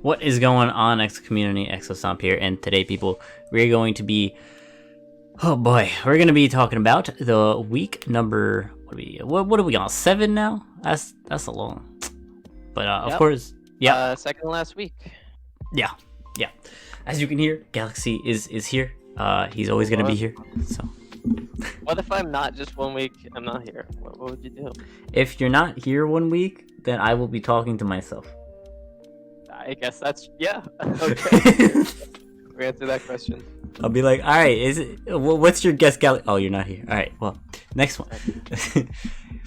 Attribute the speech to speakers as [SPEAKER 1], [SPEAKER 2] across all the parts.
[SPEAKER 1] What is going on, Exo community? Exostomp here, and today, people, we're going to be, oh boy, we're going to be talking about the week number. What are we on? 7 now? That's a long. But of course, yeah,
[SPEAKER 2] second to last week.
[SPEAKER 1] yeah. As you can hear, Galaxy is here. He's always going to be here. So,
[SPEAKER 2] what if I'm not just 1 week? I'm not here. What would you do?
[SPEAKER 1] if you're not here 1 week, then I will be talking to myself.
[SPEAKER 2] I guess that's okay. We answer that question.
[SPEAKER 1] I'll be like, all right, what's your guess, Gal? Oh, you're not here. All right, well, next one.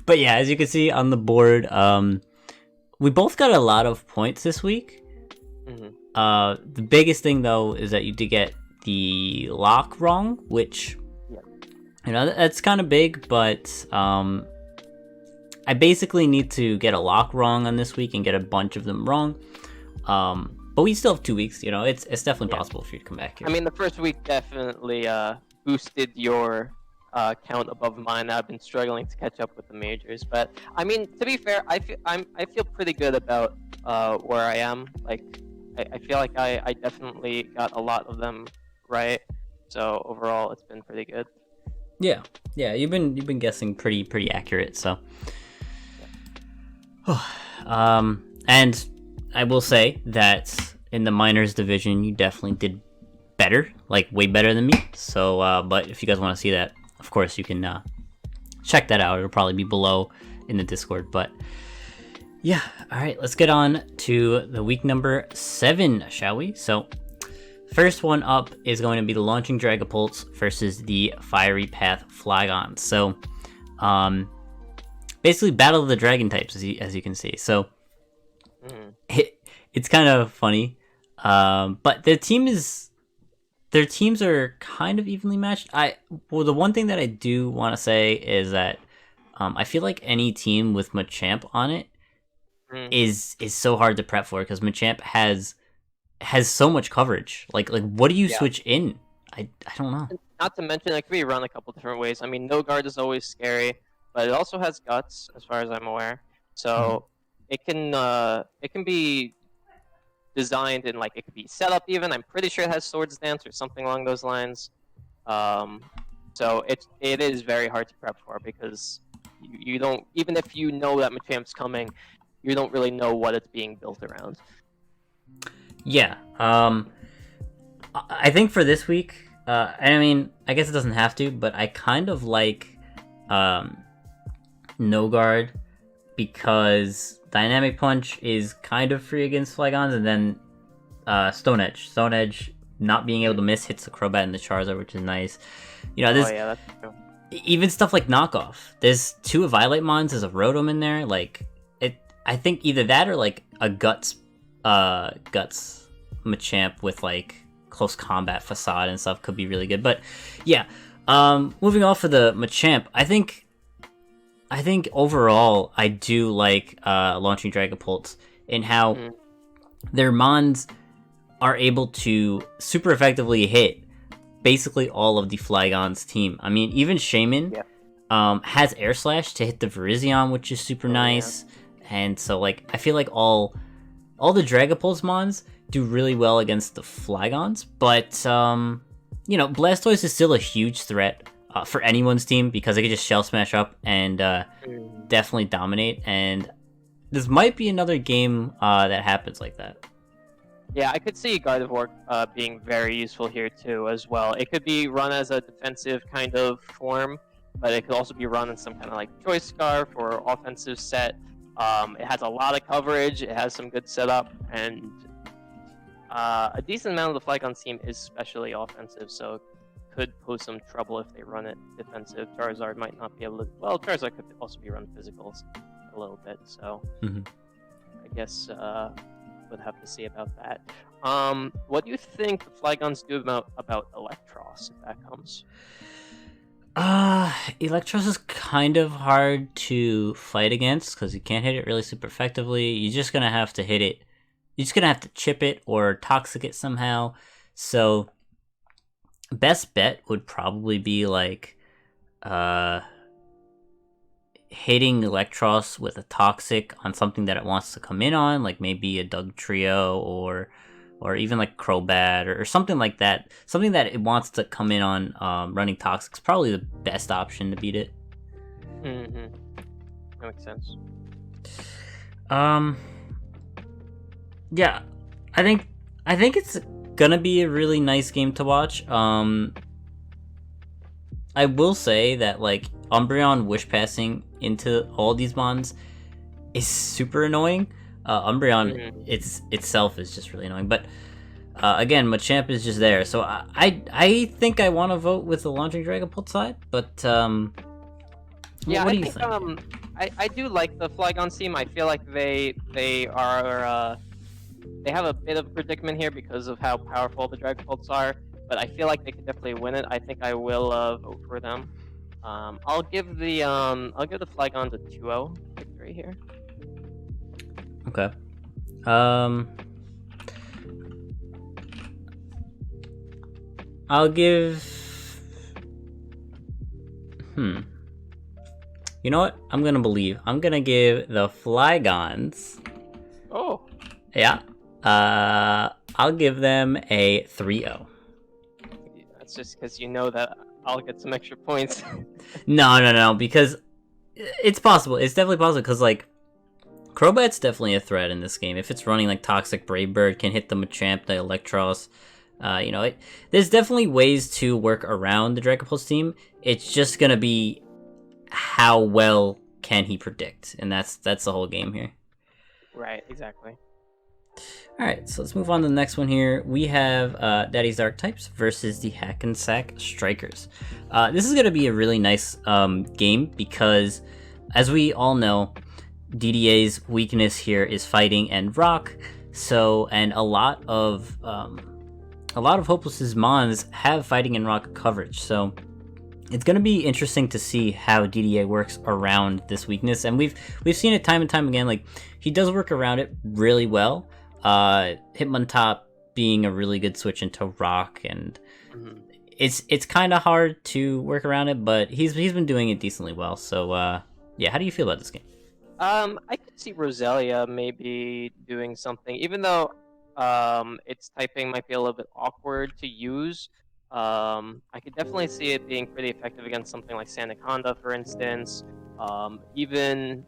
[SPEAKER 1] But yeah, as you can see on the board, we both got a lot of points this week.
[SPEAKER 2] Mm-hmm.
[SPEAKER 1] The biggest thing though is that you did get the lock wrong, which you know that's kind of big, but I basically need to get a lock wrong on this week and get a bunch of them wrong. But we still have 2 weeks, you know, it's definitely possible for you to come back here.
[SPEAKER 2] I mean, the first week definitely boosted your count above mine. I've been struggling to catch up with the majors, but I mean, to be fair, I feel pretty good about where I am. Like, I feel like I definitely got a lot of them right. So overall, it's been pretty good.
[SPEAKER 1] Yeah, you've been guessing pretty accurate. So, and I will say that in the minors division, you definitely did better, like way better than me. So, but if you guys want to see that, of course, you can check that out. It'll probably be below in the Discord. But yeah, all right, let's get on to the week number 7, shall we? So, first one up is going to be the Launching Dragapults versus the Fiery Path Flygon. So, basically, battle of the dragon types, as you can see. So, it's kind of funny, but their teams are kind of evenly matched. The one thing that I do want to say is that I feel like any team with Machamp on it is so hard to prep for, because Machamp has so much coverage. Like what do you switch in? I don't know.
[SPEAKER 2] Not to mention, it can be run a couple different ways. I mean, no guard is always scary, but it also has guts, as far as I'm aware. So it can be designed in, like, it could be set up even. I'm pretty sure it has Swords Dance or something along those lines. So it is very hard to prep for, because you don't, even if you know that Machamp's coming, you don't really know what it's being built around.
[SPEAKER 1] Yeah. I think for this week, I mean, I guess it doesn't have to, but I kind of like No Guard, because Dynamic Punch is kind of free against Flygons, and then Stone Edge. Stone Edge, not being able to miss, hits the Crobat and the Charizard, which is nice. You know,
[SPEAKER 2] that's true.
[SPEAKER 1] Even stuff like Knockoff. There's 2 Violet Mons, there's a Rotom in there. Like, I think either that or like a Guts Machamp with like close combat facade and stuff could be really good. But yeah, moving off of the Machamp, I think overall I do like Launching Dragapults in how their Mons are able to super effectively hit basically all of the Flygon's team. I mean, even Shaman has Air Slash to hit the Virizion, which is super nice. And so, like, I feel like all the Dragapults Mons do really well against the Flygons. But, you know, Blastoise is still a huge threat for anyone's team, because they can just Shell Smash up and definitely dominate. And this might be another game that happens like that.
[SPEAKER 2] Yeah, I could see Gardevoir being very useful here too, as well. It could be run as a defensive kind of form, but it could also be run in some kind of like Choice Scarf or offensive set. It has a lot of coverage, it has some good setup, and a decent amount of the Flygon team is especially offensive, so it could pose some trouble if they run it defensive. Charizard might not be able to... Well, Charizard could also be run physicals a little bit, so I guess would have to see about that. What do you think the Flygons do about Electros, if that comes?
[SPEAKER 1] Electros is kind of hard to fight against, because you can't hit it really super effectively. You're just gonna have to hit it. You're just gonna have to chip it or toxic it somehow. So, best bet would probably be like, hitting Electros with a Toxic on something that it wants to come in on, like maybe a Doug Trio or even like Crobat or something like that. Something that it wants to come in on running Toxic is probably the best option to beat it.
[SPEAKER 2] Mm-hmm. That makes sense.
[SPEAKER 1] Yeah, I think it's gonna be a really nice game to watch. I will say that like Umbreon wish passing into all these mons is super annoying. Umbreon itself is just really annoying, but again, Machamp is just there, so I think I want to vote with the launching Dragapult side, but
[SPEAKER 2] yeah,
[SPEAKER 1] what do
[SPEAKER 2] I
[SPEAKER 1] you
[SPEAKER 2] think I do like the Flygon team. I feel like they have a bit of a predicament here because of how powerful the Dragapults are, but I feel like they could definitely win it. I think I will vote for them. I'll give the Flygons a 2-0 victory here.
[SPEAKER 1] Okay. I'll give. You know what? I'm gonna give the Flygons.
[SPEAKER 2] Oh.
[SPEAKER 1] Yeah. I'll give them a 3-0.
[SPEAKER 2] That's just because you know that I'll get some extra points.
[SPEAKER 1] No, because it's possible. It's definitely possible because like Crobat's definitely a threat in this game. If it's running like Toxic, Brave Bird can hit the Machamp, the Electros. There's definitely ways to work around the Dragapult's team. It's just gonna be how well can he predict, and that's the whole game here.
[SPEAKER 2] Right, exactly.
[SPEAKER 1] All right, so let's move on to the next one here. We have Daddy's Archetypes versus the Hack and Sack Strikers. This is gonna be a really nice game because, as we all know, DDA's weakness here is fighting and rock. So, and a lot of Hopeless's mons have fighting and rock coverage. So, it's going to be interesting to see how DDA works around this weakness, and we've seen it time and time again. Like, he does work around it really well. Hitmontop being a really good switch into rock, and it's kind of hard to work around it, but he's been doing it decently well. So, yeah, how do you feel about this game?
[SPEAKER 2] I could see Roselia maybe doing something, even though its typing might be a little bit awkward to use. I could definitely see it being pretty effective against something like Sandaconda, for instance. Even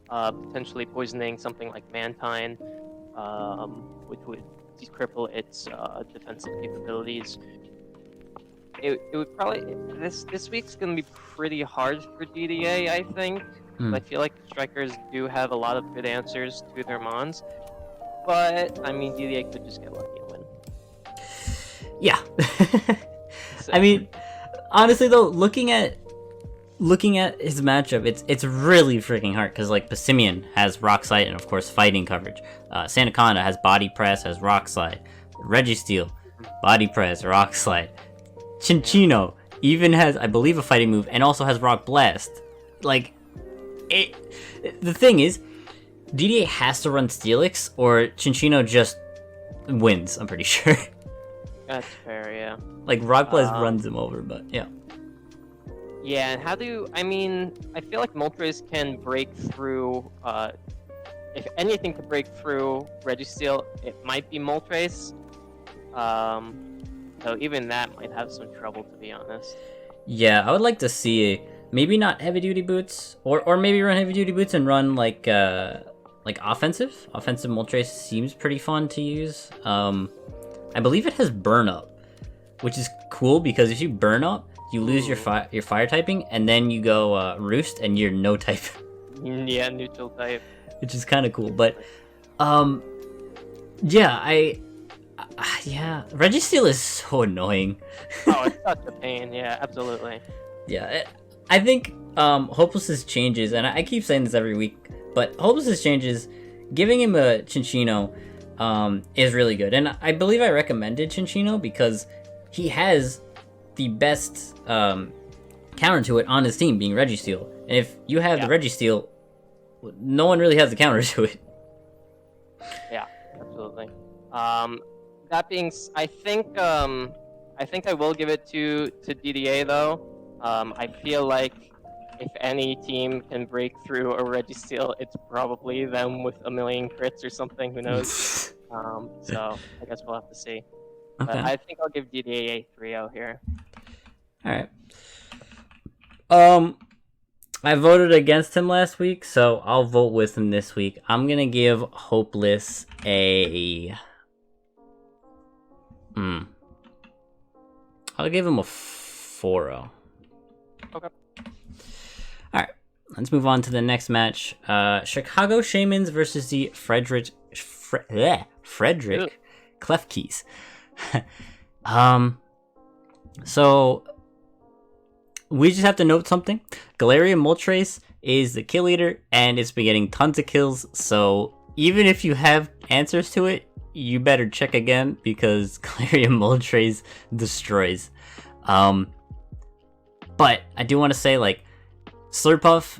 [SPEAKER 2] potentially poisoning something like Mantine, which would cripple its defensive capabilities. It would probably this week's gonna be pretty hard for DDA, I think. I feel like the Strikers do have a lot of good answers to their mons, but I mean DDA could just get lucky and win.
[SPEAKER 1] Yeah. So. I mean, honestly though, looking at his matchup, it's really freaking hard because like Passimian has Rock Slide and of course fighting coverage. Sandaconda has Body Press, has Rock Slide. Registeel, Body Press, Rock Slide. Chinchino even has, I believe, a fighting move and also has Rock Blast. Like, the thing is, DDA has to run Steelix or Chinchino just wins, I'm pretty sure.
[SPEAKER 2] That's fair, yeah.
[SPEAKER 1] Like, Rock Blast runs him over, but yeah.
[SPEAKER 2] Yeah, and I feel like Moltres can break through, if anything could break through Registeel, it might be Moltres. So even that might have some trouble, to be honest.
[SPEAKER 1] Yeah, I would like to see maybe not heavy duty boots, or maybe run heavy duty boots and run like offensive. Offensive Moltres seems pretty fun to use. I believe it has burn up, which is cool because if you burn up, you lose your fire typing, and then you go roost, and you're no type.
[SPEAKER 2] Yeah, neutral type.
[SPEAKER 1] Which is kind of cool, but yeah, Registeel is so annoying.
[SPEAKER 2] Oh, it's such a pain. Yeah, absolutely.
[SPEAKER 1] Yeah, I think Hopeless's changes, and I keep saying this every week, but Hopeless's changes, giving him a Chinchino is really good. And I believe I recommended Chinchino because he has the best counter to it on his team, being Registeel. And if you have the Registeel, no one really has the counter to it.
[SPEAKER 2] Yeah, absolutely. That being, I think I will give it to DDA though. I feel like if any team can break through a Registeel, it's probably them with a million crits or something. Who knows? So I guess we'll have to see.
[SPEAKER 1] Okay.
[SPEAKER 2] But I think I'll give DDA 3-0 here.
[SPEAKER 1] All right. I voted against him last week, so I'll vote with him this week. I'm gonna give Hopeless a. I'll give him a 4-0.
[SPEAKER 2] Okay.
[SPEAKER 1] Alright, let's move on to the next match. Chicago Shamans versus the Frederick Klefkeys. So we just have to note something. Galarian Moltres is the kill leader and it's been getting tons of kills, so even if you have answers to it, you better check again because Galarian Moltres destroys. But I do want to say, like, Slurpuff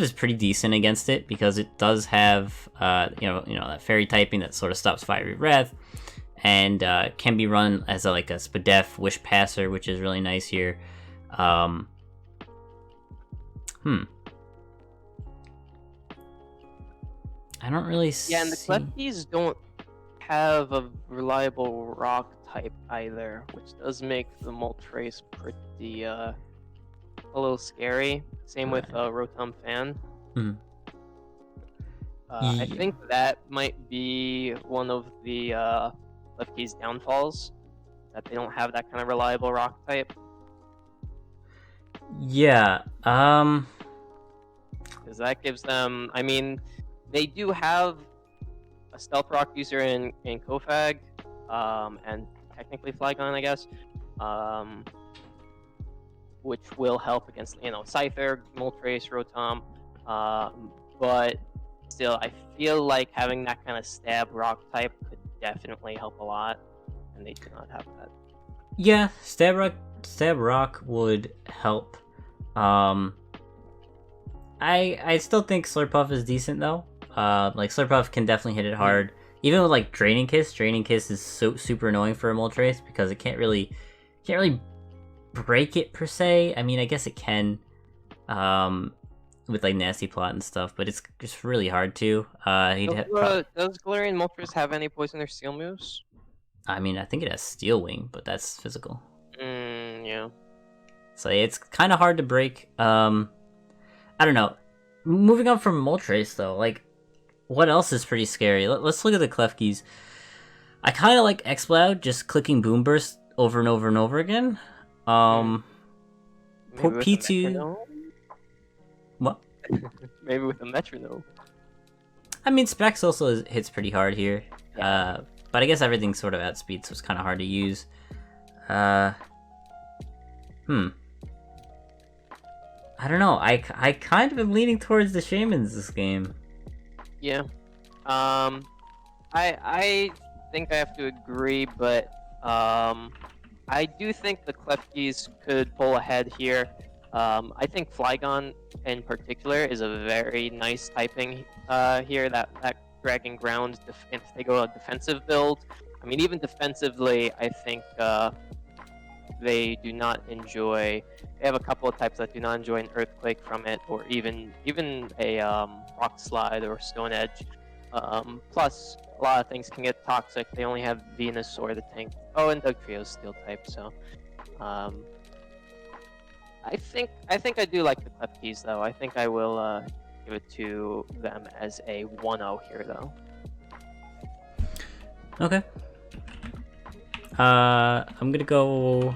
[SPEAKER 1] is pretty decent against it because it does have, that fairy typing that sort of stops Fiery Wrath, and can be run as a Spadef Wish Passer, which is really nice here. I don't really see...
[SPEAKER 2] Yeah, and the Klefkeys don't have a reliable rock type either, which does make the Moltres pretty, a little scary. Same with Rotom Fan. I think that might be one of the Klefkeys' downfalls, that they don't have that kind of reliable rock type.
[SPEAKER 1] Yeah,
[SPEAKER 2] because that gives them, I mean, they do have a Stealth Rock user in Kofag, and technically Flygon, I guess, which will help against, Scyther, Moltres, Rotom, but still, I feel like having that kind of stab rock type could definitely help a lot, and they do not have that.
[SPEAKER 1] Yeah, stab rock would help. I still think Slurpuff is decent though. Slurpuff can definitely hit it hard. Even with Draining Kiss is so super annoying for a Moltres because it can't really break it per se. I mean, I guess it can, with Nasty Plot and stuff, but it's just really hard to.
[SPEAKER 2] Does Galarian Moltres have any Poison or Steel moves?
[SPEAKER 1] I mean, I think it has Steel Wing, but that's physical.
[SPEAKER 2] Yeah.
[SPEAKER 1] So it's kind of hard to break. I don't know. Moving on from Moltres though, what else is pretty scary? Let's look at the Klefkeys. I kind of like Exploud, just clicking Boom Burst over and over and over again. P2. What?
[SPEAKER 2] Maybe with a metronome.
[SPEAKER 1] I mean, Specs also hits pretty hard here. Yeah. But I guess everything's sort of at speed, so it's kind of hard to use. I don't know. I kind of am leaning towards the Shamans this game.
[SPEAKER 2] Yeah. I think I have to agree, but I do think the Klefkeys could pull ahead here. I think Flygon in particular is a very nice typing here. That Dragon Ground, if they go a defensive build, I mean, even defensively, I think they do not enjoy. They have a couple of types that do not enjoy an Earthquake from it, or even a Rock Slide or Stone Edge. Plus, a lot of things can get toxic. They only have Venusaur the tank. Oh, and Dugtrio's Steel type. So, I think I do like the Klefkeys though. I think I will give it to them as a 1-0 here though.
[SPEAKER 1] Okay. I'm gonna go.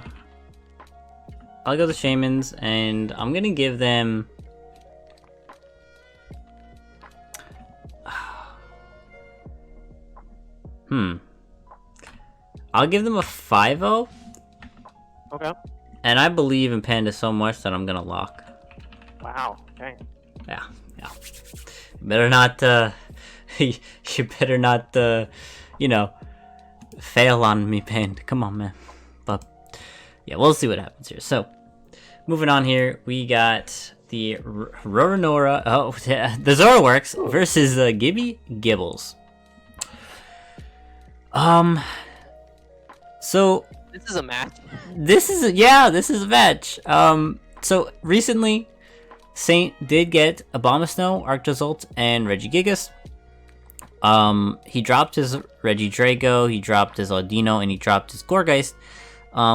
[SPEAKER 1] I'll go the Shamans, and I'm gonna give them. I'll give them a 5-0.
[SPEAKER 2] Okay.
[SPEAKER 1] And I believe in Panda so much that I'm gonna lock.
[SPEAKER 2] Wow. Okay.
[SPEAKER 1] Yeah. You better not. You better not. Fail on me, Panda. Come on, man. But yeah, we'll see what happens here. So, moving on here, we got the Roranora. Oh, the Zoroarks versus Gibby Gibbles. So
[SPEAKER 2] this is a match.
[SPEAKER 1] This is a match. So recently, Saint did get Abomasnow, Arctozolt, and Regigigas. He dropped his Regidrago, he dropped his Audino, and he dropped his Gourgeist,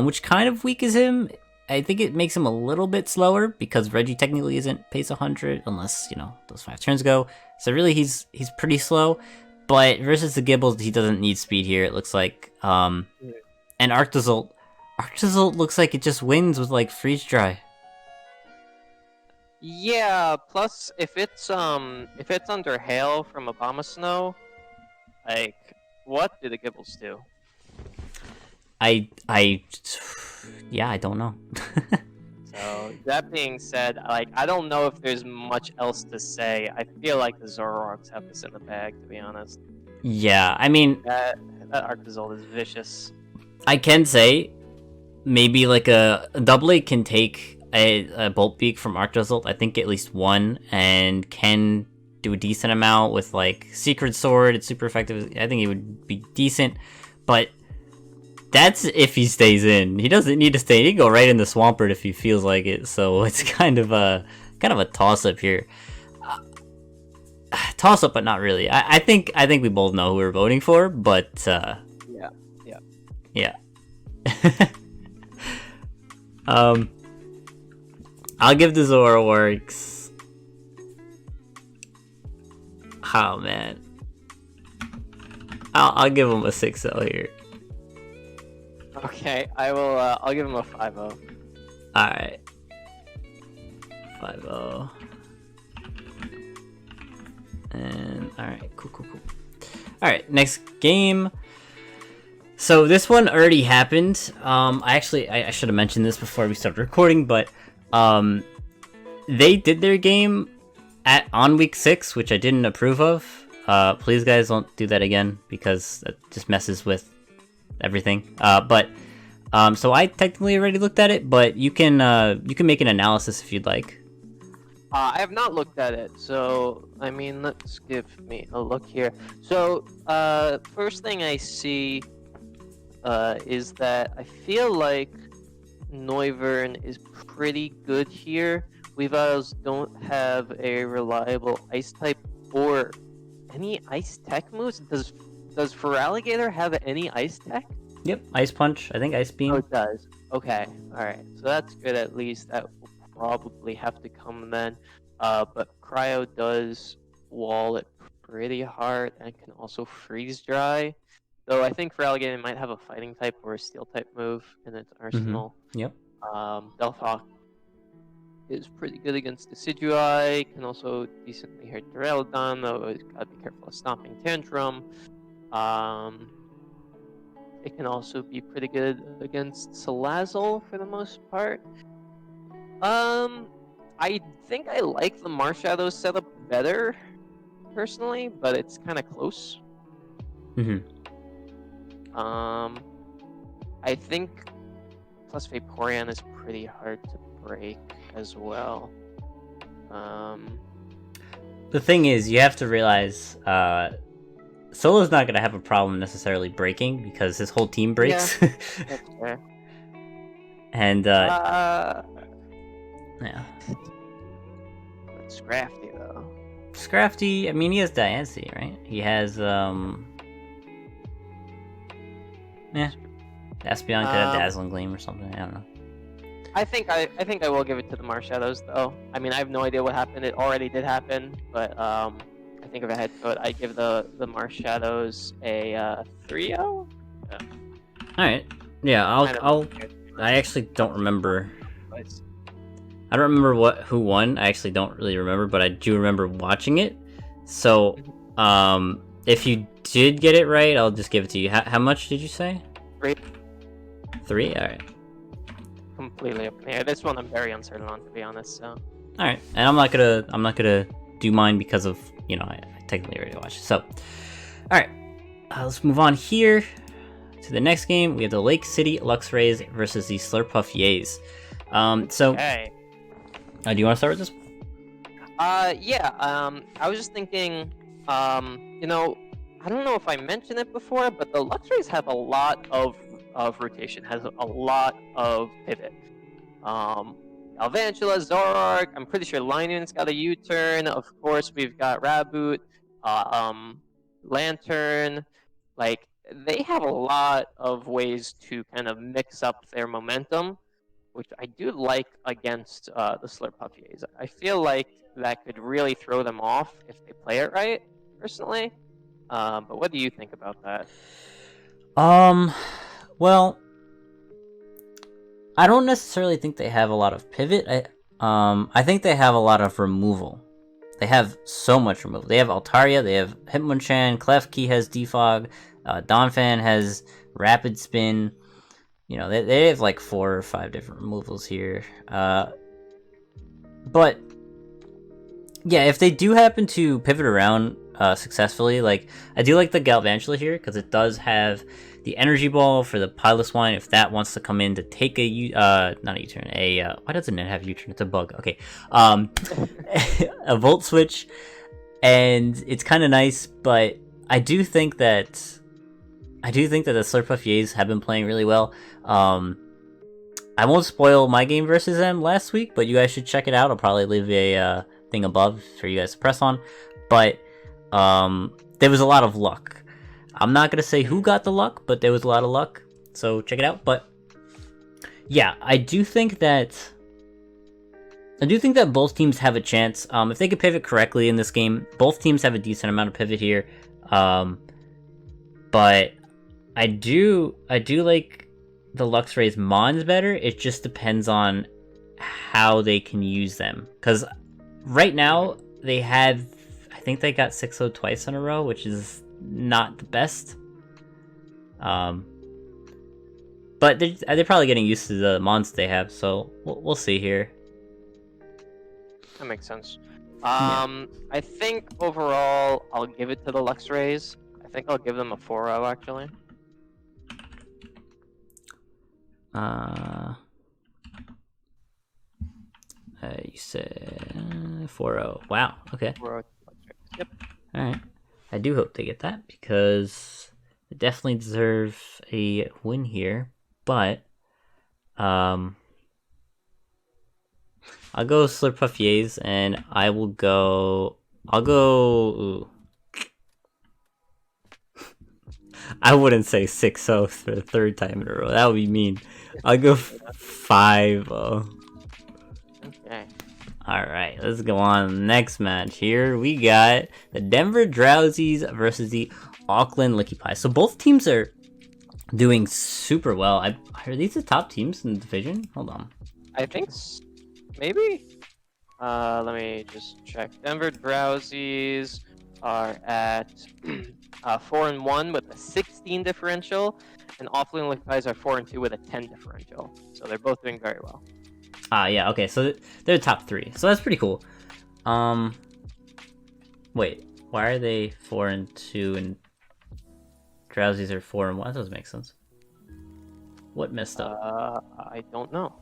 [SPEAKER 1] which kind of weakens him. I think it makes him a little bit slower because Reggie technically isn't pace 100 unless, you know, those 5 turns go. So really he's pretty slow, but versus the Gibbles, he doesn't need speed here, it looks like. And Arctozolt looks like it just wins with like Freeze Dry.
[SPEAKER 2] Yeah, plus if it's under Hail from Abomasnow, like what do the Gibbles do?
[SPEAKER 1] Yeah, I don't know.
[SPEAKER 2] So that being said, like I don't know if there's much else to say. I feel like the Zoroarks have this in the bag, to be honest.
[SPEAKER 1] Yeah, I mean
[SPEAKER 2] that Arctozolt is vicious.
[SPEAKER 1] I can say maybe like a Double can take a Bolt Beak from Arctozolt, I think at least one, and can do a decent amount with like Secret Sword. It's super effective. I think it would be decent, but that's if he stays in. He doesn't need to stay. He can go right in the Swampert if he feels like it. So it's kind of a toss up here. Toss up, but not really. I think we both know who we're voting for, but yeah. I'll give the Zoroarks. Oh man, I'll give him a 6-0 here.
[SPEAKER 2] Okay, I will. I'll give him a 5-0.
[SPEAKER 1] All right, 5-0. And all right, cool. All right, next game. So this one already happened. I should have mentioned this before we started recording, but they did their game on week 6, which I didn't approve of. Please guys don't do that again because that just messes with everything. So I technically already looked at it, but you can make an analysis if you'd like.
[SPEAKER 2] I have not looked at it, so I mean, let's give me a look here. So first thing I see is that I feel like Noivern is pretty good here. Weavile don't have a reliable ice type or any ice tech moves. Does Feraligatr have any ice tech?
[SPEAKER 1] Yep, Ice Punch. I think Ice Beam.
[SPEAKER 2] Oh, it does. Okay, alright. So that's good at least. That will probably have to come then. But Cryo does wall it pretty hard and can also freeze dry. Though I think Feraligatr might have a fighting type or a steel type move in its arsenal.
[SPEAKER 1] Yep.
[SPEAKER 2] Delphawk is pretty good against Decidueye, can also decently hurt Duraludon, though it's gotta be careful of Stomping Tantrum. It can also be pretty good against Salazzle for the most part. I think I like the Marshadow setup better, personally, but it's kind of close. I think plus Vaporeon is pretty hard to break as well.
[SPEAKER 1] The thing is, you have to realize, Solo's not gonna have a problem necessarily breaking because his whole team breaks.
[SPEAKER 2] Yeah, that's fair.
[SPEAKER 1] And yeah.
[SPEAKER 2] But Scrafty though.
[SPEAKER 1] Scrafty, I mean, he has Diancie, right? He has Espeon could have Dazzling Gleam or something. I don't know.
[SPEAKER 2] I think I will give it to the Marshadows though. I mean, I have no idea what happened. It already did happen, but I think if I had to vote, I'd give the Marshadows a 3-0. Yeah.
[SPEAKER 1] All right. Yeah, I actually don't remember. I don't remember who won. I actually don't really remember, but I do remember watching it. So, if you did get it right, I'll just give it to you. How much did you say?
[SPEAKER 2] 3.
[SPEAKER 1] 3? All right.
[SPEAKER 2] Completely up in the air. This one I'm very uncertain on, to be honest. So.
[SPEAKER 1] All right, and I'm not gonna do mine because of, you know, I technically already watched it. So, all right, let's move on here to the next game. We have the Lake City Luxrays versus the Slurpuff Yays.
[SPEAKER 2] Okay.
[SPEAKER 1] Do you want to start with this?
[SPEAKER 2] Yeah. I was just thinking, you know, I don't know if I mentioned it before, but the Luxrays have a lot of rotation, has a lot of pivot. Galvantula, Zoroark. I'm pretty sure Linoon's got a U-turn. Of course, we've got Raboot, Lantern. Like, they have a lot of ways to kind of mix up their momentum, which I do like against the Slurpuffies. I feel like that could really throw them off if they play it right, personally. But what do you think about that?
[SPEAKER 1] Well, I don't necessarily think they have a lot of pivot. I think they have a lot of removal. They have so much removal. They have Altaria, they have Hitmonchan, Klefki has Defog, Donphan has Rapid Spin. You know, they have like 4 or 5 different removals here. But yeah, if they do happen to pivot around successfully, like I do like the Galvantula here because it does have the Energy Ball for the Piloswine if that wants to come in to take a not a U-turn, why doesn't it have U-turn? It's a bug. Okay, a Volt Switch, and it's kind of nice, but I do think that the Slurpuffiers have been playing really well. I won't spoil my game versus them last week, but you guys should check it out. I'll probably leave a thing above for you guys to press on. But there was a lot of luck. I'm not gonna say who got the luck, but there was a lot of luck. So check it out. But yeah, I do think that both teams have a chance. If they could pivot correctly in this game, both teams have a decent amount of pivot here. But I do like the Luxray's Mons better. It just depends on how they can use them. Because right now, I think they got 6-0 twice in a row, which is not the best. But they're probably getting used to the Mons they have, so we'll see here.
[SPEAKER 2] That makes sense. I think overall, I'll give it to the Luxrays. I think I'll give them a 4-0, actually.
[SPEAKER 1] You said 4-0. Wow, okay.
[SPEAKER 2] 4-0. Yep.
[SPEAKER 1] Alright. I do hope they get that, because they definitely deserve a win here, but I'll go Slurpuffiers, and I'll go ooh. I wouldn't say 6-0 for the 3rd time in a row. That would be mean. I'll go 5-0.
[SPEAKER 2] Okay.
[SPEAKER 1] Alright, let's go on. Next match here. We got the Denver Drowsies versus the Auckland Licky So both teams are doing super well. Are these the top teams in the division? Hold on.
[SPEAKER 2] I think maybe? Let me just check. Denver Drowsies are at 4-1 with a 16 differential, and Auckland Licky are 4-2 with a 10 differential. So they're both doing very well.
[SPEAKER 1] Yeah, okay, so they're top 3. So that's pretty cool. Wait, why are they 4-2 and Drowsies are 4-1? That doesn't make sense. What messed up?
[SPEAKER 2] I don't know.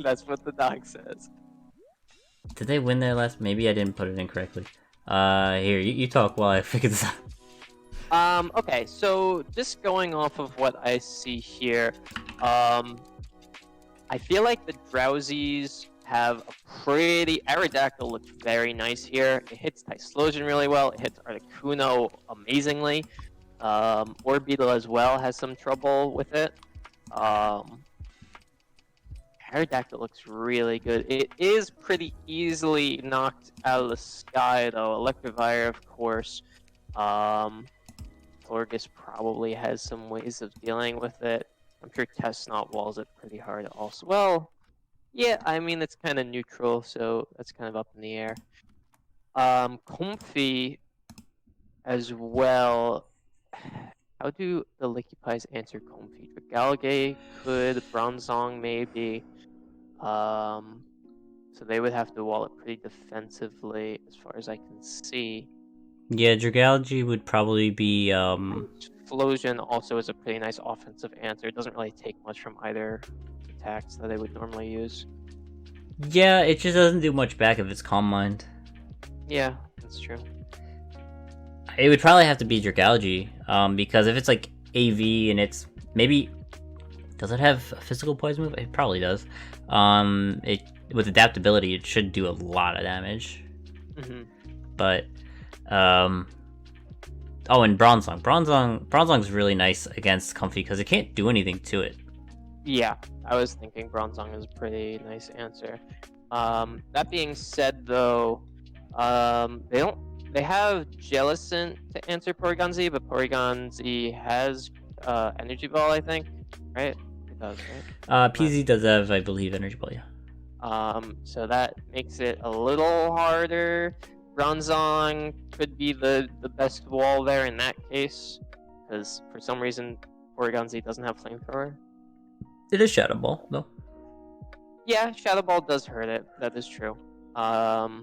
[SPEAKER 2] That's what the doc says.
[SPEAKER 1] Did they win their last? Maybe I didn't put it in correctly. Here, you talk while I figure this out.
[SPEAKER 2] Okay, so just going off of what I see here, I feel like the Drowsies have a pretty... Aerodactyl looks very nice here. It hits Typhlosion really well. It hits Articuno amazingly. Orbeetle as well has some trouble with it. Aerodactyl looks really good. It is pretty easily knocked out of the sky, though. Electivire, of course. Florges probably has some ways of dealing with it. I'm sure Testnot walls it pretty hard also. Well, yeah, I mean, it's kind of neutral, so that's kind of up in the air. Comfy as well. How do the Licky answer Comfy? Galgay could, Bronzong maybe. So they would have to wall it pretty defensively, as far as I can see.
[SPEAKER 1] Yeah, Dragalge would probably be
[SPEAKER 2] Typhlosion also is a pretty nice offensive answer. It doesn't really take much from either attacks that they would normally use.
[SPEAKER 1] Yeah, it just doesn't do much back if it's Calm Mind.
[SPEAKER 2] Yeah, that's true.
[SPEAKER 1] It would probably have to be Dragalge, because if it's like AV and it's maybe... Does it have a physical poison move? It probably does. with adaptability, it should do a lot of damage. But, oh, and Bronzong. Bronzong's really nice against Comfy because it can't do anything to it.
[SPEAKER 2] Yeah, I was thinking Bronzong is a pretty nice answer. That being said, though, they have Jellicent to answer Porygon-Z, but Porygon-Z has Energy Ball, I think, right? It does, right?
[SPEAKER 1] PZ does have, I believe, Energy Ball, yeah.
[SPEAKER 2] So that makes it a little harder. Bronzong could be the best wall there in that case, because for some reason Porygon-Z doesn't have Flamethrower.
[SPEAKER 1] It is Shadow Ball, though.
[SPEAKER 2] Yeah, Shadow Ball does hurt it. That is true. So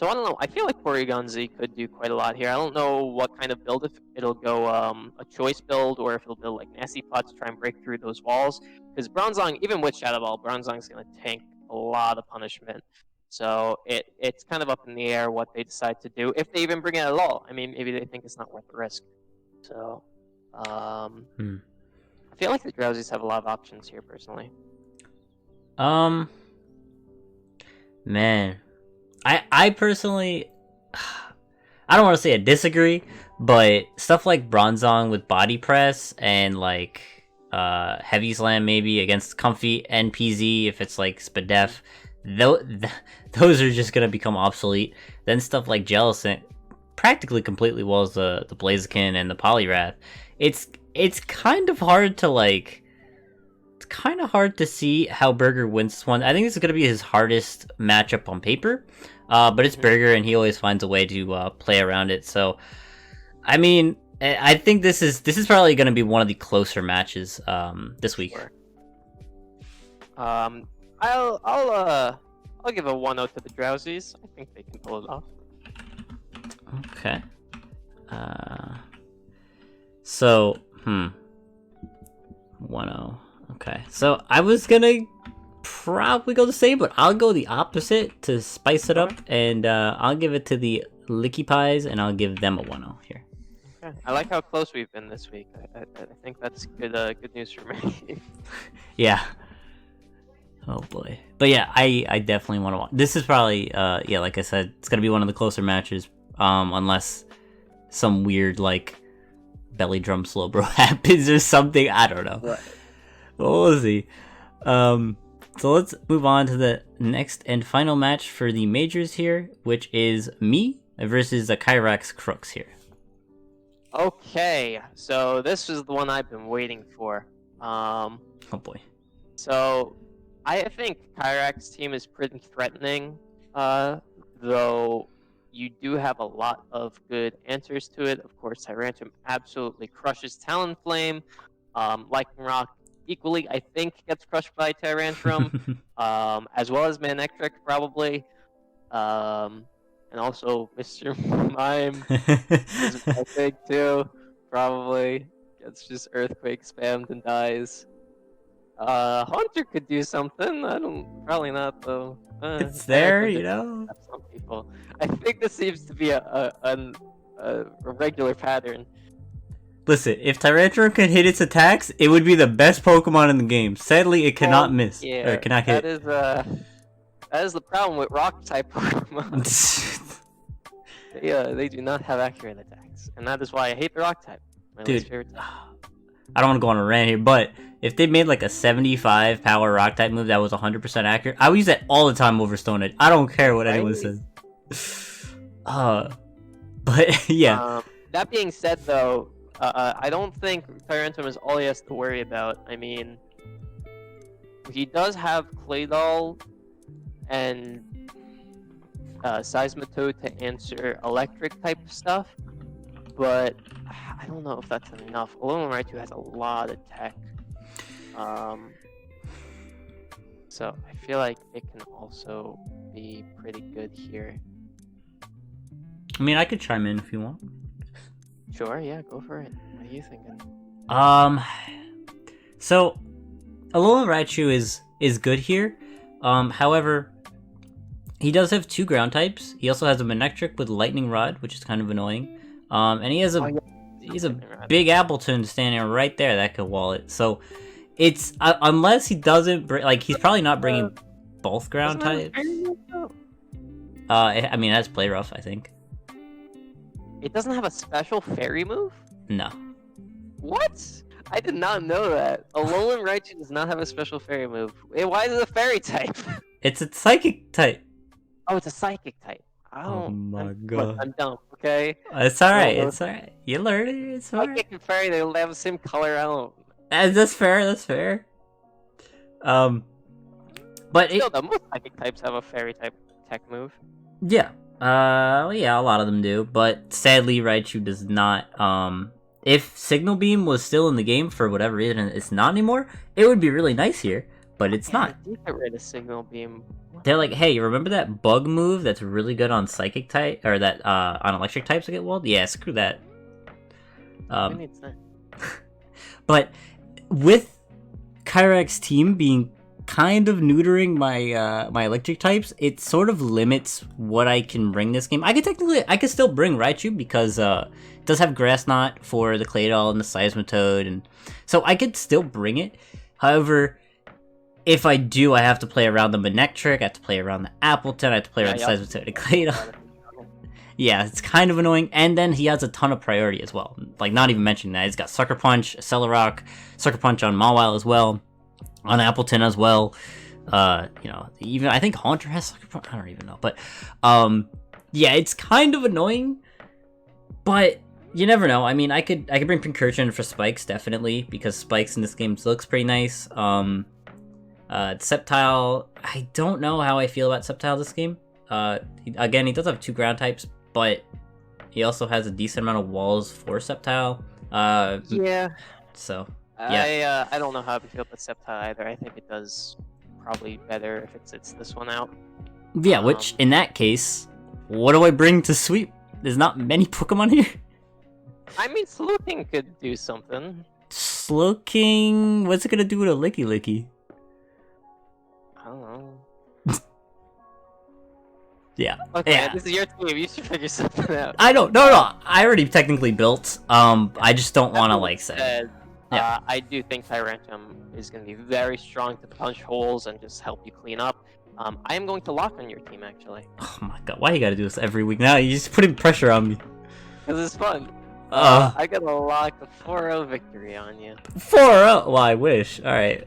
[SPEAKER 2] I don't know. I feel like Porygon-Z could do quite a lot here. I don't know what kind of build, if it'll go a choice build or if it'll build like Nasty Pot to try and break through those walls. Because Bronzong, even with Shadow Ball, Bronzong's going to tank a lot of punishment. So it's kind of up in the air what they decide to do, if they even bring it at all. I mean, maybe they think it's not worth the risk. So, I feel like the Drowsies have a lot of options here, personally.
[SPEAKER 1] Man, I personally, I don't want to say I disagree, but stuff like Bronzong with Body Press and like Heavy Slam maybe against Comfy and PZ if it's like Spadef, those are just gonna become obsolete. Then stuff like Jellicent practically completely walls the Blaziken and the Poliwrath. It's kind of hard to like. It's kind of hard to see how Burger wins this one. I think this is gonna be his hardest matchup on paper, but it's Burger and he always finds a way to play around it. So, I mean, I think this is probably gonna be one of the closer matches this week.
[SPEAKER 2] Sure. I'll give a 1-0 to the Drowsies. I think they can pull it off.
[SPEAKER 1] Okay. So, 1-0. Okay. So I was gonna probably go the same, but I'll go the opposite to spice it up, and I'll give it to the Licky Pies, and I'll give them a 1-0 here.
[SPEAKER 2] Okay. I like how close we've been this week. I think that's good news for me.
[SPEAKER 1] Yeah. Oh boy. But yeah, I definitely want to watch. This is probably yeah, like I said, it's gonna be one of the closer matches, unless some weird like belly drum slow bro happens or something. I don't know.
[SPEAKER 2] Right.
[SPEAKER 1] But we'll see. So let's move on to the next and final match for the majors here, which is me versus the Kyrax Crooks here.
[SPEAKER 2] Okay, so this is the one I've been waiting for.
[SPEAKER 1] Oh boy.
[SPEAKER 2] So I think Kyrax's team is pretty threatening, though you do have a lot of good answers to it. Of course, Tyrantrum absolutely crushes Talonflame. Lightning Rock equally, I think, gets crushed by Tyrantrum, as well as Manectric, probably. And also Mr. Mime is I think too, probably. Gets just Earthquake spammed and dies. Haunter could do something. Probably not though.
[SPEAKER 1] It's there, you know.
[SPEAKER 2] Some people. I think this seems to be a regular pattern.
[SPEAKER 1] Listen, if Tyrantrum can hit its attacks, it would be the best Pokemon in the game. Sadly, it cannot miss.
[SPEAKER 2] Yeah,
[SPEAKER 1] or cannot hit.
[SPEAKER 2] That is the problem with rock type Pokemon. They do not have accurate attacks, and that is why I hate the rock type. My least favorite type.
[SPEAKER 1] I don't want to go on a rant here, but if they made like a 75 power rock type move that was 100% accurate, I would use that all the time over Stone Edge. I don't care what anyone says. But yeah.
[SPEAKER 2] That being said, though, I don't think Tyrantrum is all he has to worry about. I mean, he does have Claydol and Seismitoad to answer electric type stuff, but I don't know if that's enough. Alolan Raichu has a lot of tech, so I feel like it can also be pretty good here.
[SPEAKER 1] I mean, I could chime in if you want.
[SPEAKER 2] Sure, yeah, go for it. What are you thinking?
[SPEAKER 1] So Alolan Raichu is good here. However, he does have 2 ground types. He also has a Manectric with Lightning Rod, which is kind of annoying. And he has a big Appletun standing right there that could wall it. So it's unless he doesn't he's probably not bringing both ground
[SPEAKER 2] Doesn't have a
[SPEAKER 1] types.
[SPEAKER 2] fairy move, though?
[SPEAKER 1] I mean, it has play rough, I think.
[SPEAKER 2] It doesn't have a special fairy move?
[SPEAKER 1] No.
[SPEAKER 2] What? I did not know that. Alolan Raichu does not have a special fairy move. Why is it a fairy type?
[SPEAKER 1] It's a psychic type.
[SPEAKER 2] Oh, it's a psychic type.
[SPEAKER 1] Oh my
[SPEAKER 2] Look,
[SPEAKER 1] god.
[SPEAKER 2] I'm dumb, okay?
[SPEAKER 1] It's alright,
[SPEAKER 2] Well,
[SPEAKER 1] it's alright. You learn it, it's alright.
[SPEAKER 2] Psychic and fairy, they have the same color. I don't.
[SPEAKER 1] That's fair, that's fair. But
[SPEAKER 2] Still, though, most psychic types have a fairy type tech move.
[SPEAKER 1] yeah. Yeah, a lot of them do, but sadly Raichu does not. If Signal Beam was still in the game for whatever reason and it's not anymore, it would be really nice here, but it's not.
[SPEAKER 2] I did get rid of Signal Beam.
[SPEAKER 1] They're like, hey, remember that bug move that's really good on psychic type, or that on electric types that get walled? Yeah, screw that.
[SPEAKER 2] Who needs that?
[SPEAKER 1] But with Kyrax's team being kind of neutering my my electric types, it sort of limits what I can bring this game. I could still bring Raichu because it does have Grass Knot for the Claydol and the Seismitoad, and so I could still bring it. However, if I do, I have to play around the Manectric, I have to play around the Appleton, I have to play around the Seismitoad and Claydol. Yeah, it's kind of annoying, and then he has a ton of priority as well. Like, not even mentioning that, he's got Sucker Punch, Celerock, Sucker Punch on Mawile as well, on Appleton as well. You know, even I think Haunter has Sucker Punch. I don't even know, but yeah, it's kind of annoying, but you never know. I mean, I could bring Pincurchin for Spikes definitely because Spikes in this game looks pretty nice. Sceptile, I don't know how I feel about Sceptile this game. Again, he does have 2 ground types, but he also has a decent amount of walls for Sceptile.
[SPEAKER 2] Yeah.
[SPEAKER 1] So yeah,
[SPEAKER 2] I don't know how to feel about Sceptile either. I think it does probably better if it sits this one out.
[SPEAKER 1] yeah. Which in that case, what do I bring to sweep? There's not many Pokemon here.
[SPEAKER 2] I mean, Sleuthing could do something.
[SPEAKER 1] Slowking, what's it gonna do with a Licky Licky?
[SPEAKER 2] I don't know.
[SPEAKER 1] Yeah.
[SPEAKER 2] Okay,
[SPEAKER 1] Yeah.
[SPEAKER 2] this is your team. You should figure something out.
[SPEAKER 1] I don't. No. I already technically built. I just don't want to like say. Yeah.
[SPEAKER 2] I do think Tyranium is going to be very strong to punch holes and just help you clean up. I am going to lock on your team actually.
[SPEAKER 1] Oh my god, why you gotta do this every week now? You're just putting pressure on me.
[SPEAKER 2] Because it's fun. I got to lock a 4-0 victory on you.
[SPEAKER 1] 4-0. Well, I wish. All right.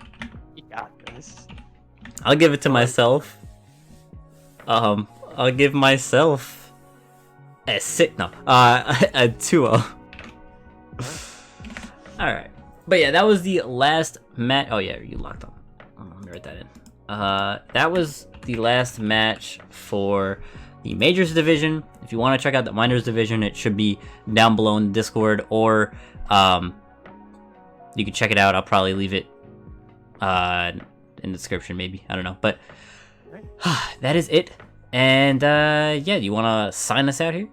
[SPEAKER 2] You got this.
[SPEAKER 1] I'll give it to myself. I'll give myself a 2-0. Alright. But yeah, that was the last match. Oh yeah, you locked on. Let me write that in. That was the last match for the Majors Division. If you want to check out the Minors Division, it should be down below in the Discord, or you can check it out. I'll probably leave it in the description, maybe. I don't know. But that is it. And yeah, you want to sign us out here?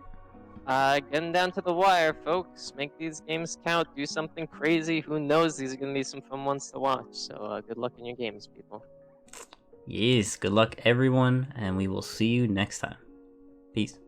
[SPEAKER 2] Getting down to the wire, folks. Make these games count. Do something crazy. Who knows? These are going to be some fun ones to watch. So good luck in your games, people.
[SPEAKER 1] Yes, good luck everyone, and we will see you next time. Peace.